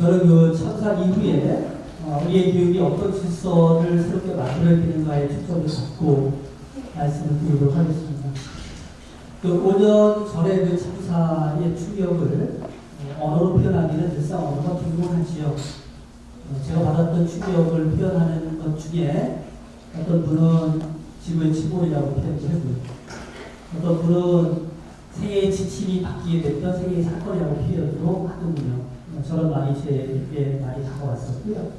저는 그 참사 이후에 우리의 교육이 어떤 질서를 새롭게 만들어야 되는가에 초점을 갖고 말씀을 드리도록 하겠습니다. 그 5년 전에 그 참사의 충격을 언어로 표현하기는 늘상 언어가 빈곤하지요. 제가 받았던 충격을 표현하는 것 중에 어떤 분은 지구의 침몰이라고 표현을 하고요. 어떤 분은 세계의 지침이 바뀌게 됐던 세계의 사건이라고 표현도 하더군요. 저런 말이 제게 많이 다가왔었고요.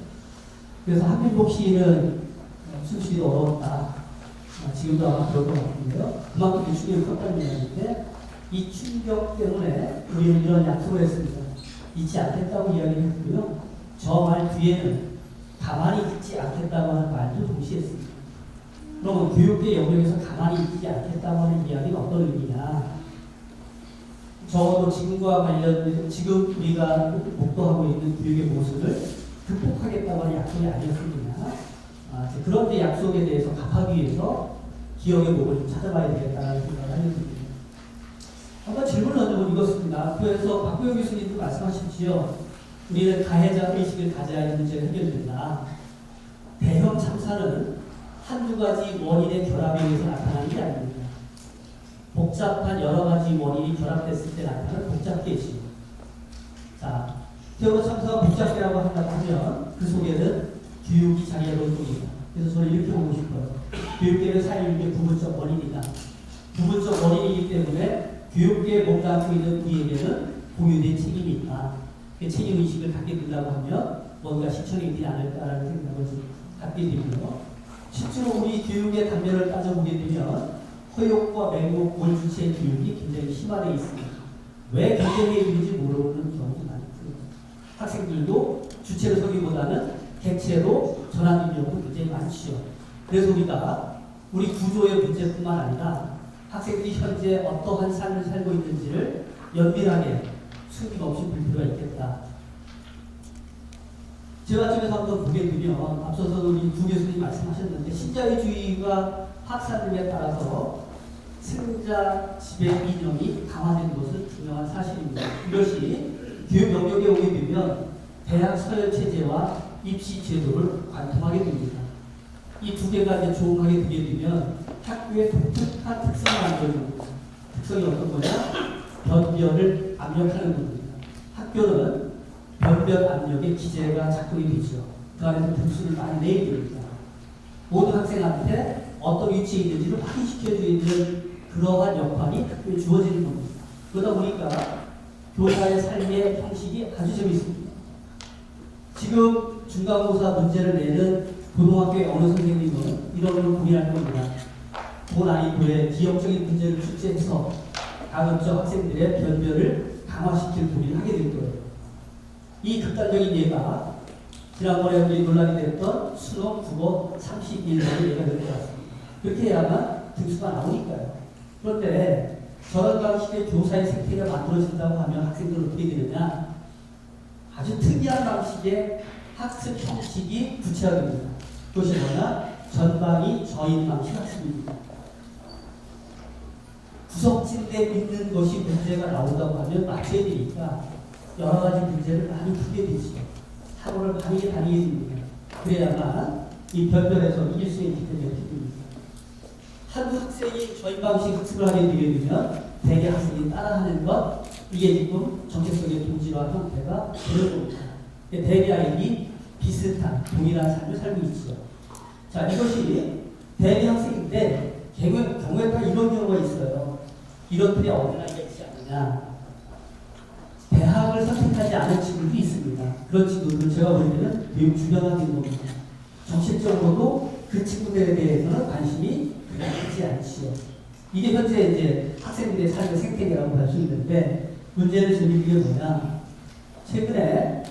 그래서 한민복 시인은 숨쉬기도 어려웠다. 지금도 아마 그럴 것 같은데요. 그만큼 충격이 컸다는 이야기인데 이 충격 때문에 우리는 이런 약속을 했습니다. 잊지 않겠다고 이야기를 했고요. 저 말 뒤에는 가만히 있지 않겠다고 하는 말도 동시에 했습니다. 그러면 교육계 영역에서 가만히 있지 않겠다고 하는 이야기는 어떤 의미냐? 적어도 지금과 관련된 지금 우리가 목도하고 있는 교육의 모습을 극복하겠다고 하는 약속이 아니었습니다. 그런데 약속에 대해서 답하기 위해서 기억의 목을 좀 찾아봐야 되겠다는 생각을 하게 됩니다. 한번 질문을 던져보고 이것입니다. 그래서 박구영 교수님도 말씀하셨지요. 우리는 가해자 의식을 가져야 문제가 해결된다. 대형 참사는 한두 가지 원인의 결합에 의해서 나타나는 게 아닙니다. 복잡한 여러 가지 원인이 결합됐을 때 나타나는 복잡계시. 자, 세월호 참사가 복잡계라고 한다고 하면 그 속에는 교육이 자리에 놓습니다. 그래서 저는 이렇게 보고 싶어요. 교육계를 살리는 게 부분적 원인이다. 부분적 원인이기 때문에 교육계에 몸담고 있는 우리에게는 공유된 책임이 있다. 책임의식을 갖게 된다고 하면 뭔가 실천이 되지 않을까라는 생각을 좀 갖게 되고요. 실제로 우리 교육의 단면을 따져보게 되면 허용과 맹목, 원주체의 교육이 굉장히 심화되어 있습니다. 왜 경쟁에 이르는지 모르는 경우도 많고요. 학생들도 주체로 서기보다는 객체로 전환 능력도 굉장히 많지요. 그래서 우리가 우리 구조의 문제뿐만 아니라 학생들이 현재 어떠한 삶을 살고 있는지를 연밀하게 숨김없이 볼 필요가 있겠다. 제가 쪽에서 한번 보게 되면 앞서서 우리 두 교수님 말씀하셨는데 신자유주의가 확산됨에 따라서 승자 지배 이념이 강화된 것은 분명한 사실입니다. 이것이 교육 영역에 오게 되면 대학 서열 체제와 입시 제도를 관통하게 됩니다. 이 두 개가 이제 조응하게 되게 되면 학교의 독특한 특성을 만드는 겁니다. 특성이 어떤 거냐? 변별을 압력하는 겁니다. 학교는 변별 압력의 기제가 작동이 되죠. 그 안에서 등수를 많이 내야 됩니다. 모든 학생한테 어떤 위치에 있는지를 확인시켜주는 그러한 역할이 학교에 주어지는 겁니다. 그러다 보니까 교사의 삶의 형식이 아주 재미있습니다. 지금 중간고사 문제를 내는 고등학교의 어느 선생님은 이런 걸 고민할 겁니다. 고난이도의 기억적인 문제를 출제해서 가급적 학생들의 변별을 강화시킬 고민을 하게 될 거예요. 이 극단적인 예가 지난번에 우리 논란이 됐던 수능 국어 31번의 예가 될 것 같습니다. 그렇게 해야만 등수가 나오니까요. 그런데 저런 방식의 교사의 생태가 만들어진다고 하면 학생들은 어떻게 되느냐? 아주 특이한 방식의 학습 형식이 구체화됩니다. 그것이 뭐냐? 전방이 저인 방식 학습입니다. 구석진데 있는 것이 문제가 나온다고 하면 맞춰야 되니까 여러 가지 문제를 많이 풀게 되죠. 학원을 많이 다니게 됩니다. 그래야만 이 변별에서 이길 수 있기 때문에 이렇게 됩니다. 한두 학생이 저인 방식 학습을 하게 되게 되면 대개 학생이 따라하는 것, 이게 지금 정체성의 동질화 형태가 되는 겁니다. 대개 아이들이 비슷한 동일한 삶을 살고 있죠. 자, 이것이 대개 학생인데 경우에 따라 이런 경우가 있어요. 이런 틀에 어긋나기가 있지 않느냐. 대학을 선택하지 않은 친구도 있습니다. 그런 친구들은 제가 볼 때는 매우 주변화된 겁니다. 정신적으로도 그 친구들에 대해서는 관심이 그렇게 크지 않지요. 이게 현재 이제 학생들의 삶의 생태계라고 할 수 있는데 문제는 지금 이게 뭐냐. 최근에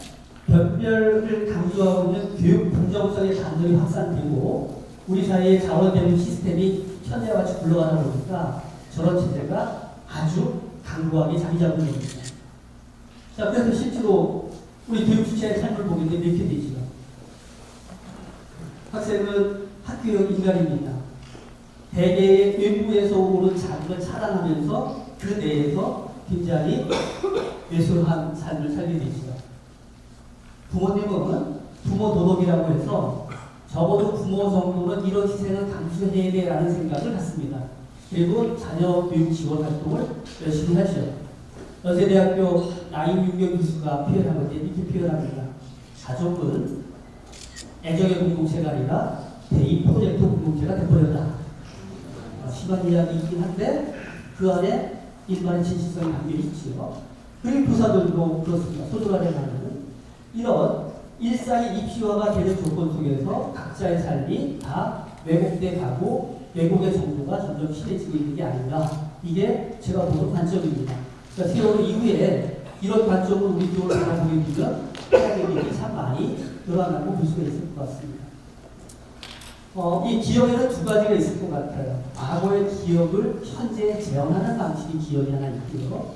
변별을 강조하고 있는 교육 긍정성의 감정이 확산되고 우리 사회의 자원대응 시스템이 현대와 같이 굴러가다 보니까 저런 체제가 아주 강고하게 자리 잡는 겁니다. 자, 그래서 실제로 우리 교육 주체의 삶을 보게 되면 이렇게 되죠. 학생은 학교형 인간입니다. 대개의 외부에서 오는 자극을 차단하면서 그 내에서 굉장히 외소한 삶을 살게 되죠. 부모님은 부모 도덕이라고 해서 적어도 부모 정도는 이런 희생을 감수해야 돼라는 생각을 갖습니다. 그리고 자녀 교육 지원 활동을 열심히 하죠. 연세대학교 나인윤경 교수가 표현한 건데 이렇게 표현합니다. 가족은 애정의 공동체가 아니라 대인 프로젝트 공동체가 되어버렸다. 심한 이야기이긴 한데 그 안에 일반의 진실성이 담겨 있지요. 그리고 교사들도 그렇습니다. 소중하려는 이런 일상의 입시화가 되는 조건 속에서 각자의 삶이 다 왜곡돼 가고 왜곡의 정도가 점점 심해지고 있는 게 아닌가. 이게 제가 보는 관점입니다. 그러니까 세월호 이후에 이런 관점을 우리 교육을 바라보게 되면 학생들이 참 많이 늘어나고 볼 수가 있을 것 같습니다. 이 기억에는 두 가지가 있을 것 같아요. 과거의 기억을 현재에 재현하는 방식의 기억이 하나 있고요.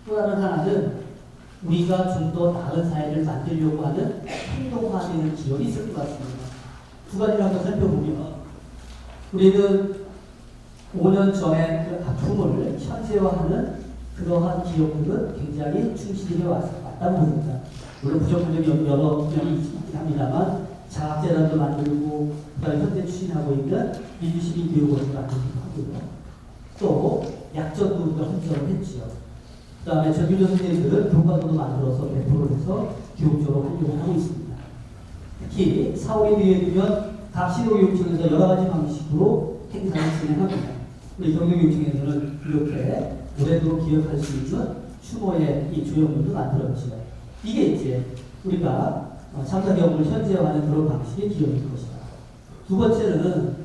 또 다른 하나는 우리가 좀 더 나은 사회를 만들려고 하는 행동화되는 기억이 있을 것 같습니다. 두 가지를 한번 살펴보면 우리는 5년 전에 그 아픔을 현재화하는 그러한 기억들은 굉장히 충실히 해왔다고 봅니다. 물론 부정적인 여러 면이 있긴 합니다만 자학재단도 만들고 그다음에 현재 추진하고 있는 민주시민 교육원도 만들기도 하고요. 또 약전도 우리가 헌정을 했지요. 그 다음에 전교조 선생님들은 교과서도 만들어서 배포를 해서 교육적으로 활용을 하고 있습니다. 특히 4월이 되면 각 시도교육청에서 여러 가지 방식으로 행사를 진행합니다. 우리 경영교육청에서는 이렇게 오래도록 기억할 수 있는 추모의 이 조형물도 만들었지요. 이게 이제 우리가 참사 경험을 현재화하는 그런 방식의 기억일 것이다. 두 번째는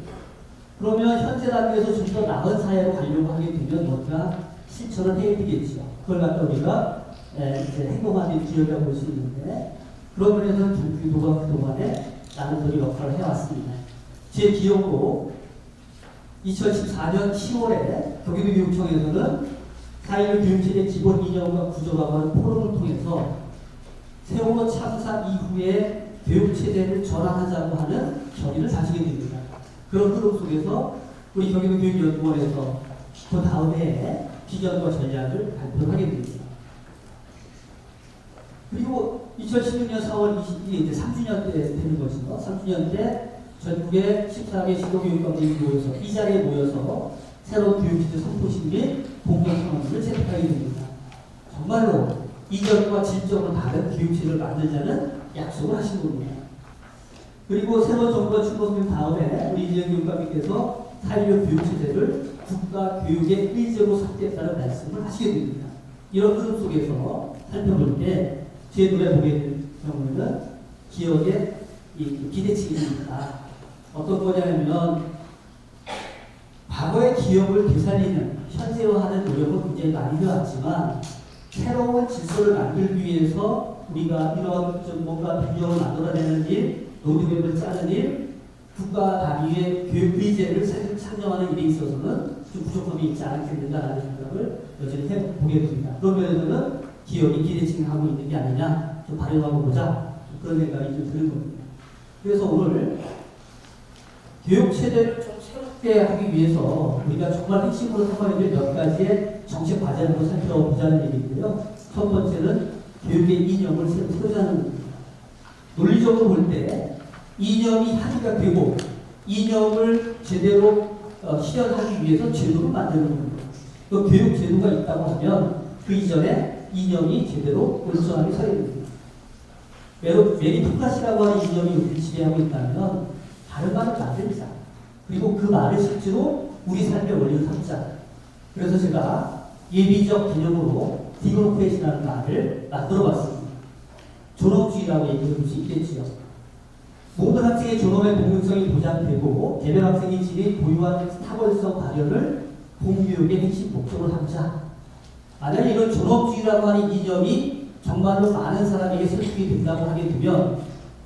그러면 현재 단계에서 좀 더 나은 사회로 가려고 하게 되면 뭔가 실천을 해야 되겠죠. 그걸 갖다 우리가 이제 행동화된 기억이라고 볼 수 있는데 그런 면에서는 교도가 그동안에 나름대로 역할을 해왔습니다. 제 기억으로 2014년 10월에 경기도교육청에서는 4.16 교육체계 기본 이념과 구조라고 하는 포럼을 통해서 세월호 참사 이후에 교육체제를 전환하자고 하는 결의를 다지게 됩니다. 그런 흐름 속에서 우리 경기도교육연구원에서 그 다음 해에 비전과 전략을 발표하게 됩니다. 그리고 2016년 4월 22일 이제 3주년 때 되는 것이죠. 3주년 때 전국의 14개 시도교육감들이 모여서 이 자리에 모여서 새로운 교육체제 선포식 및 공동선언을 채택하게 됩니다. 정말로 이전과 질적으로 다른 교육체제를 만들자는 약속을 하신 겁니다. 그리고 새로운 정부가 출범된 다음에 우리 이재용 교육감님께서 4.16 교육체제를 국가교육의 일제로 삭제했다는 말씀을 하시게 됩니다. 이런 흐름 속에서 살펴볼 때 제 눈에 보게 된 경우에는 기억의 기대치가 있다. 어떤 거냐면 과거의 기억을 되살리는 현재화하는 노력을 굉장히 많이 해왔지만 새로운 질서를 만들기 위해서 우리가 이런 좀 뭔가 비전을 만들어내는 일, 로드맵을 짜는 일, 국가 단위의 교육 의제를 상정하는 일에 있어서는 좀 부족함이 있지 않겠는가라는 생각을 여전히 해보게 됩니다. 그런 면에서는 기업이 기대치를 하고 있는 게 아니냐, 좀 발휘하고 보자, 그런 생각이 좀 드는 겁니다. 그래서 오늘 교육 체제를 좀 새롭게 하기 위해서 우리가 정말 핵심으로 삼아야 될 몇 가지의 정책 과제를 살펴보자는 얘기인데요. 첫 번째는 교육의 이념을 세우자는 겁니다. 논리적으로 볼 때 이념이 합의가 되고 이념을 제대로 실현하기 위해서 제도를 만드는 겁니다. 그 교육 제도가 있다고 하면 그 이전에 이념이 제대로 올바르게 서야 됩니다. 메리토크라시라고 하는 이념이 우리를 지배하고 있다면 다른 말을 만들자. 그리고 그 말을 실제로 우리 삶의 원리로 삼자. 그래서 제가 예비적 개념으로 디모크레이시라는 말을 만들어봤습니다. 존엄주의라고 얘기해 볼 수 있겠지요. 모든 학생의 존엄의 공정성이 보장되고 개별 학생이 지닌 고유한 사고성 발현을 공교육의 핵심 목적으로 삼자. 만약에 이런 존엄주의라고 하는 이념이 정말로 많은 사람에게 설득이 된다고 하게 되면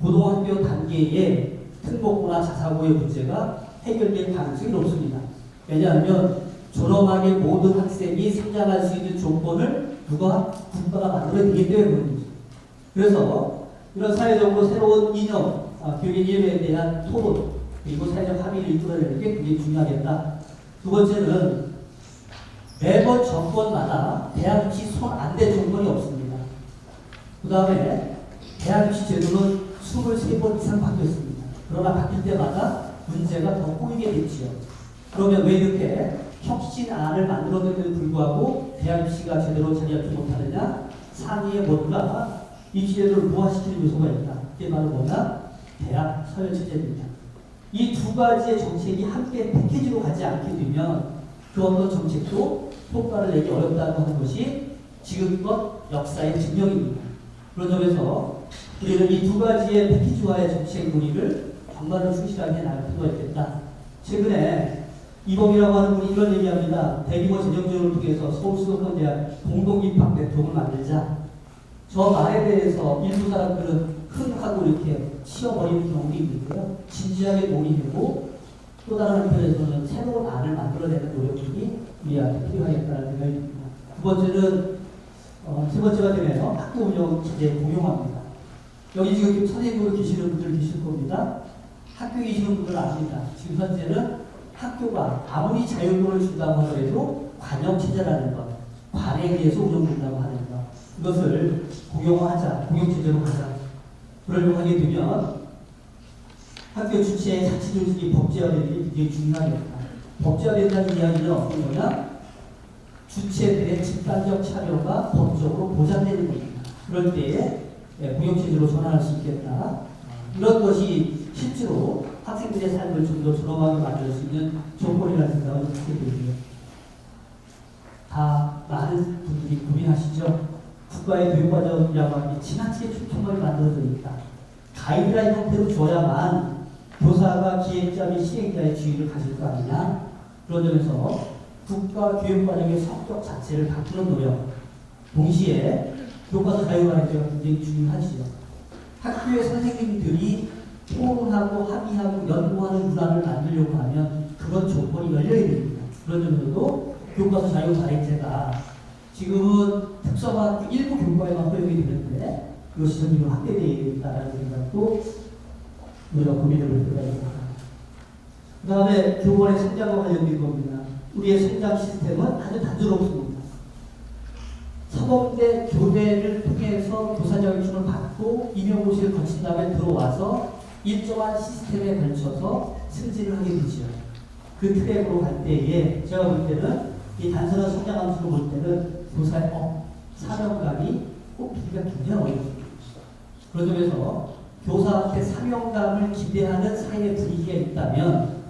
고등학교 단계의 특목고나 자사고의 문제가 해결될 가능성이 높습니다. 왜냐하면 존엄하게 모든 학생이 성장할 수 있는 조건을 국가가 만들어야 되기 때문입니다. 그래서 이런 사회적으로 새로운 이념, 교육의 이념에 대한 토론, 그리고 사회적 합의를 이끌어내는 게 굉장히 중요하겠다. 두 번째는 매번 정권마다 대학이 손 안 댈 정권이 없습니다. 그 다음에 대학입시 제도는 23번 이상 바뀌었습니다. 그러나 바뀔 때마다 문제가 더 꼬이게 됐지요. 그러면 왜 이렇게 혁신안을 만들었는데도 불구하고 대학입시가 제대로 자리 잡지 못하느냐? 상위에 뭔가 입시제도를 무화시키는 요소가 있다. 그게 바로 뭐냐? 대학 서열체제입니다. 이 두 가지의 정책이 함께 패키지로 가지 않게 되면 그 어떤 정책도 효과를 내기 어렵다고 하는 것이 지금껏 역사의 증명입니다. 그런 점에서 우리는 이 두 가지의 패키지화의 정책 논의를 정말로 충실하게 나갈 필요가 있겠다. 최근에 이범이라고 하는 분이 이런 얘기합니다. 대규모 재정지원을 통해서 서울수도권대학 공동입학 네트워크를 만들자. 저 말에 대해서 일부 사람들은 흥하고 이렇게 치워버리는 경우도 있는데요. 진지하게 논의되고 또 다른 한편에서는 새로운 안을 만들어내는 노력들이 우리한테 필요하겠다는 생각이 듭니다. 두 번째는 세 번째가 되네요. 학교 운영 체제 공용화입니다. 여기 지금 선생님으로 계시는 분들 계실 겁니다. 학교에 계시는 분들은 압니다. 지금 현재는 학교가 아무리 자율권을 준다고 하더라도 관영체제라는 것, 관에 의해서 운영된다고 하는 것, 이것을 공용화하자, 공용체제로 가자. 그러려고 하게 되면 학교 주체의 자치조직이 법제화되는 게 굉장히 중요하겠다. 법제화된다는 이야기는 어떤 거냐? 주체들의 집단적 참여가 법적으로 보장되는 겁니다. 그럴 때에 공용체제로 전환할 수 있겠다. 이런 것이 실제로 학생들의 삶을 좀 더 존엄하게 만들 수 있는 조건이라는 생각을 하게 되고요. 다 많은 분들이 고민하시죠? 국가의 교육과정이라고 하는 게 지나치게 촘촘하게 만들어져 있다. 가이드라인 형태로 줘야만 교사가 기획자 및 시행자의 지위를 가질 거 아니냐. 그런 점에서 국가 교육과정의 성격 자체를 바꾸는 노력, 동시에 교과서 자유화제가 굉장히 중요하지요. 학교의 선생님들이 토론하고 합의하고 연구하는 문화를 만들려고 하면 그런 조건이 열려야 됩니다. 그런 점에서도 교과서 자유화제가 지금은 특성화학교 일부 교과에만 허용이 되는데 그것이 점점 확대되어 있다는 생각도 우리가 고민해 볼 필요가 있습니다. 그 다음에 교권의 성장과 관련된 겁니다. 우리의 성장 시스템은 아주 단조롭습니다. 서범대 교대를 통해서 교사 자격증을 받고 임용고시를 거친 다음에 들어와서 일정한 시스템에 걸쳐서 승진을 하게 되죠. 그 트랙으로 갈 때에 제가 볼 때는 이 단순한 성장 함수로 볼 때는 교사의 사명감이 꼽히기가 굉장히 어렵습니다. 그런 점에서 교사한테 사명감을 기대하는 사회의 분위기가 있다면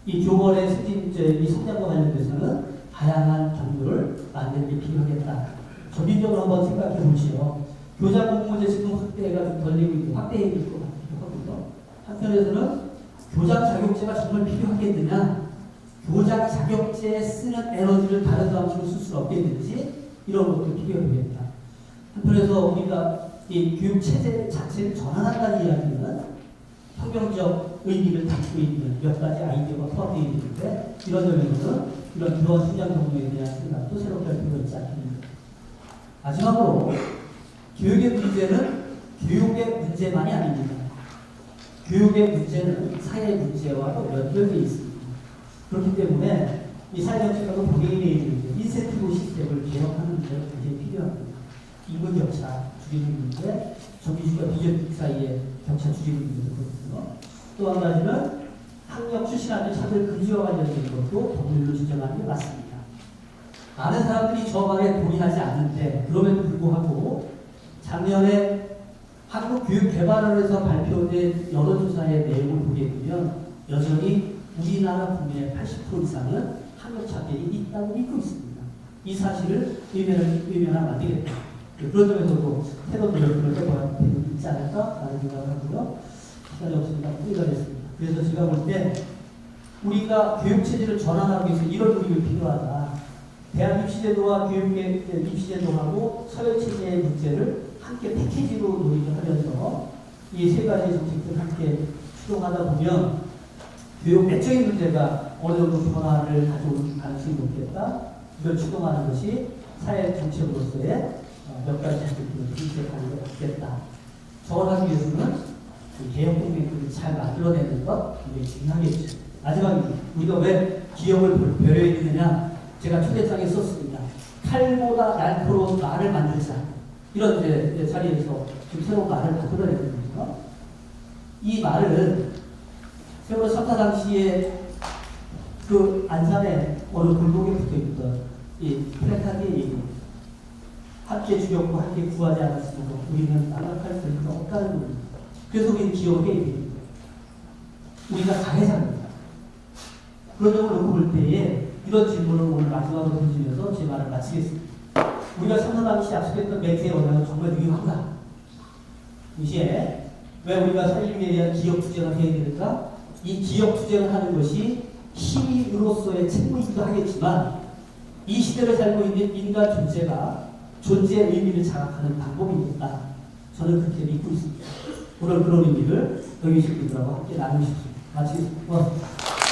이 교원의 승진제, 이 성장과 관련돼서는 다양한 경로를 만드는 게 필요하겠다. 전민적으로 한번 생각해 보시죠. 교장 공모제 지금 확대가 좀 덜리고 있고 확대해 있을 것 같거든요. 한편에서는 교장 자격제가 정말 필요하겠느냐? 교장 자격제에 쓰는 에너지를 다른 방식으로 쓸 수 없겠는지 이런 것도 필요하겠다. 한편에서 우리가 이 교육 체제 자체를 전환한다는 이야기는 혁명적 의미를 담고 있는 몇 가지 아이디어가 포함되어 있는데 이런 점에서는 이런 교원 성장 경로에 대한 생각도 새롭게 할 필요가 있지 않겠습니까? 마지막으로 교육의 문제는 교육의 문제만이 아닙니다. 교육의 문제는 사회 문제와도 연결되어 있습니다. 그렇기 때문에 이 사회정책하고 병행되어 있는 인센티브 시스템을 개혁하는 문제가 굉장히 필요합니다. 인구 격차 줄이는 문제, 정규직과 비정규직 사이의 격차 줄이는 문제거든요. 또 한 가지는 학력 출신한테 차별 금지와 관련된 것도 법률로 지정하는 게 맞습니다. 많은 사람들이 저 말에 동의하지 않는데 그럼에도 불구하고 작년에 한국교육개발원에서 발표된 여론조사의 내용을 보게 되면 여전히 우리나라 국민의 80% 이상은 학력 차별이 있다고 믿고 있습니다. 이 사실을 외면하면 안 되겠다. 그런 점에서도 새로운 노력을 해봐야 되지 않을까라는 생각을 하고요. 시간이 없습니다. 후회가 됐습니다. 그래서 제가 볼 때 우리가 교육체제를 전환하기 위해서 이런 노력이 필요하다. 대학 입시제도와 교육의 입시제도하고 서열체제의 문제를 함께 패키지로 논의를 하면서 이 세 가지 정책들을 함께 추동하다 보면 교육 내적인 문제가 어느 정도 변화를 가져올 가능성이 높겠다. 이걸 추동하는 것이 사회 정책으로서의 몇 가지 정책들을 인식하는 것 같겠다. 저걸 하기 위해서는 개혁 공백들을 잘 만들어내는 것 굉장히 중요하겠죠. 마지막에 우리가 왜 기업을 배려해 주느냐? 제가 초대장에 썼습니다. 칼보다 날카로운 말을 만들자. 이런 이제 자리에서 좀 새로운 말을 만들어야 되거든요. 이 말은 세월호 사태 당시에 그 안산의 어느 골목에 붙어 있던 이 플래카드의 얘기, 함께 죽였고 함께 구하지 않았으므로 우리는 나락할 수는 없다는 겁니다. 그래서 우리는 기억을 해야 됩니다. 우리가 가해자입니다. 그런 점을 놓고 볼 때에 이런 질문을 오늘 마지막으로 던지면서 제 말을 마치겠습니다. 우리가 참사 당시 약속했던 멘트의 원칙은 정말 유효한가? 동시에 왜 우리가 4.16에 대한 기억 투쟁을 해야 되는가? 이 기억 투쟁을 하는 것이 시민으로서의 책무이기도 하겠지만 이 시대를 살고 있는 인간 존재가 존재의 의미를 자각하는 방법이겠다. 저는 그렇게 믿고 있습니다. 오늘 그런 의미를 여기 계신 분들하고 함께 나누고 싶습니다. 마치겠습니다. 고맙습니다.